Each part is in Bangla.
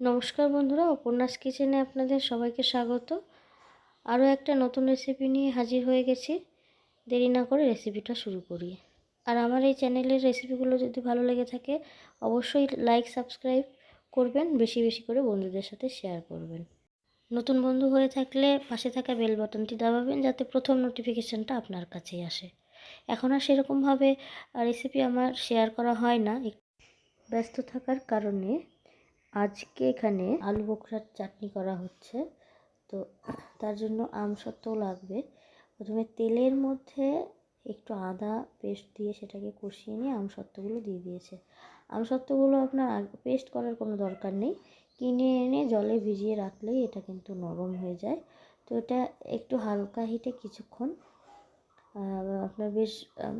নমস্কার বন্ধুরা, উপন্যাস কিচেনে আপনাদের সবাইকে স্বাগত। আরও একটা নতুন রেসিপি নিয়ে হাজির হয়ে গেছি। দেরি না করে রেসিপিটা শুরু করি। আর আমার এই চ্যানেলের রেসিপিগুলো যদি ভালো লেগে থাকে অবশ্যই লাইক সাবস্ক্রাইব করবেন, বেশি বেশি করে বন্ধুদের সাথে শেয়ার করবেন। নতুন বন্ধু হয়ে থাকলে পাশে থাকা বেল বাটনটি দাবাবেন যাতে প্রথম নোটিফিকেশানটা আপনার কাছেই আসে। এখন আর সেরকমভাবে রেসিপি আমার শেয়ার করা হয় না, ব্যস্ত থাকার কারণে। আজকে এখানে আলু বোখরার চাটনি করা হচ্ছে, তো তার জন্য আমসত্ত্বও লাগবে। প্রথমে তেলের মধ্যে একটু আদা পেস্ট দিয়ে সেটাকে কষিয়ে নিয়ে আমসত্ত্বগুলো দিয়ে দিয়েছে। আমসত্ত্বগুলো আপনার পেস্ট করার কোনো দরকার নেই, কিনে এনে জলে ভিজিয়ে রাখলেই এটা কিন্তু নরম হয়ে যায়। তো এটা একটু হালকা হিটে কিছুক্ষণ আপনার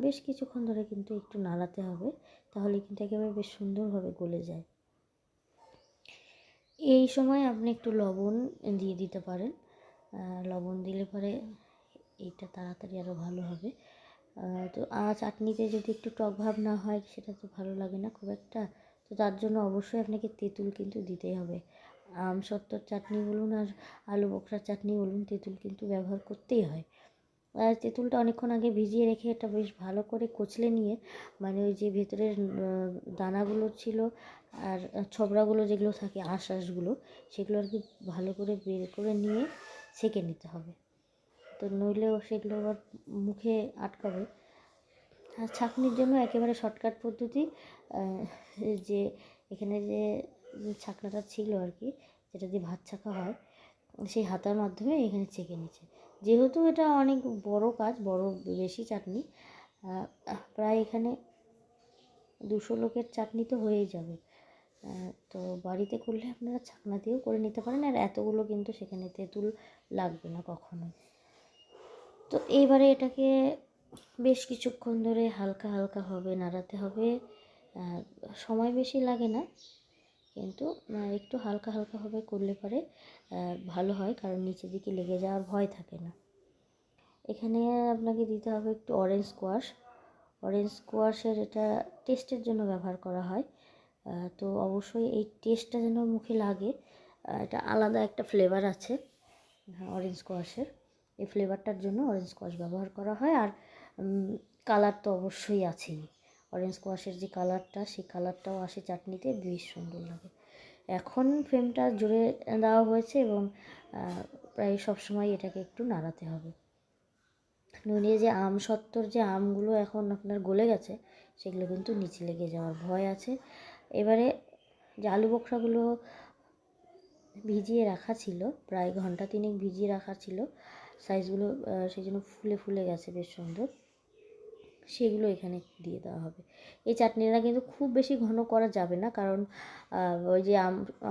বেশ কিছুক্ষণ ধরে কিন্তু একটু নাড়াতে হবে, তাহলে কিন্তু একেবারে বেশ সুন্দরভাবে গলে যায়। এই সময় আপনি একটু লবণ দিয়ে দিতে পারেন, লবণ দিলে পরে এইটা তাড়াতাড়ি আরও ভালো হবে। তো চাটনিতে যদি একটু টক ভাব না হয় সেটা তো ভালো লাগে না খুব একটা, তো তার জন্য অবশ্যই আপনাকে তেঁতুল কিন্তু দিতেই হবে। আমসত্ত্বর চাটনি বলুন আর আলু বোখরার চাটনি বলুন, তেঁতুল কিন্তু ব্যবহার করতেই হয়। তেঁতুলটা অনেকক্ষণ আগে ভিজিয়ে রেখে এটা বেশ ভালো করে কচলে নিয়ে, মানে ওই যে ভেতরের দানাগুলো ছিল আর ছবড়াগুলো যেগুলো থাকে আঁশগুলো, সেগুলো আর কি ভালো করে বের করে নিয়ে ছেঁকে নিতে হবে। তো নইলেও সেগুলো আবার মুখে আটকাবে। আর ছাঁকনির জন্য একেবারে শর্টকাট পদ্ধতি, যে এখানে যে ছাঁকনাটা ছিল আর কি, যেটা দিয়ে ভাত ছাঁকা হয়, সেই হাতার মাধ্যমে এখানে ছেঁকে নিচ্ছে। যেহেতু এটা অনেক বড় কাজ, বেশি চাটনি, প্রায় এখানে 200 লোকের চাটনি তো হয়েই যাবে। তো বাড়িতে করলে আপনারা ছাকনা দিয়েও করে নিতে পারেন, আর এতগুলো কিন্তু সেখানে তেঁতুল লাগবে না কখনো। তো এইবারে এটাকে বেশ কিছুক্ষণ ধরে হালকা হালকাভাবে নাড়াতে হবে। সময় বেশি লাগে না, কিন্তু একটু হালকা হালকাভাবে করলে পরে ভালো হয়, কারণ নিচের দিকে লেগে যাওয়ার ভয় থাকে না। এখানে আপনাকে দিতে হবে একটু অরেঞ্জ স্কোয়াশের এটা টেস্টের জন্য ব্যবহার করা হয়। তো অবশ্যই এই টেস্টটা যেন মুখে লাগে, এটা আলাদা একটা ফ্লেভার আছে অরেঞ্জ স্কোয়াশের। এই ফ্লেভারটার জন্য অরেঞ্জ স্কোয়াশ ব্যবহার করা হয়। আর কালার তো অবশ্যই আছেই, অরেঞ্জ স্কোয়াশের যে কালারটা, সেই কালারটাও আসে চাটনিতে, বেশ সুন্দর লাগে। এখন ফ্লেমটা জোরে দেওয়া হয়েছে এবং প্রায় সবসময় এটাকে একটু নাড়াতে হবে, নইলে যে আমসত্ত্বর যে আমগুলো এখন আপনার গলে গেছে সেগুলো কিন্তু নিচে লেগে যাওয়ার ভয় আছে। এবারে যে আলু বোখরাগুলো ভিজিয়ে রাখা ছিল, প্রায় ঘন্টা 3 ভিজিয়ে রাখা ছিল, সাইজগুলো সেই জন্য ফুলে ফুলে গেছে বেশ সুন্দর, সেগুলো এখানে দিয়ে দেওয়া হবে। এই চাটনিটা কিন্তু খুব বেশি ঘন করা যাবে না, কারণ ওই যে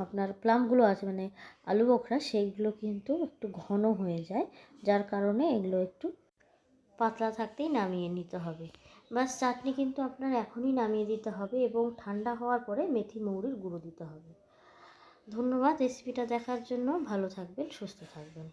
আপনার প্লামগুলো আছে মানে আলু বোখরা, সেইগুলো কিন্তু একটু ঘন হয়ে যায়, যার কারণে এগুলো একটু পাতলা থাকতেই নামিয়ে নিতে হবে। বাস, চাটনি কিন্তু আপনার এখনই নামিয়ে দিতে হবে এবং ঠান্ডা হওয়ার পরে মেথি মৌরির গুঁড়ো দিতে হবে। ধন্যবাদ রেসিপিটা দেখার জন্য। ভালো থাকবেন, সুস্থ থাকবেন।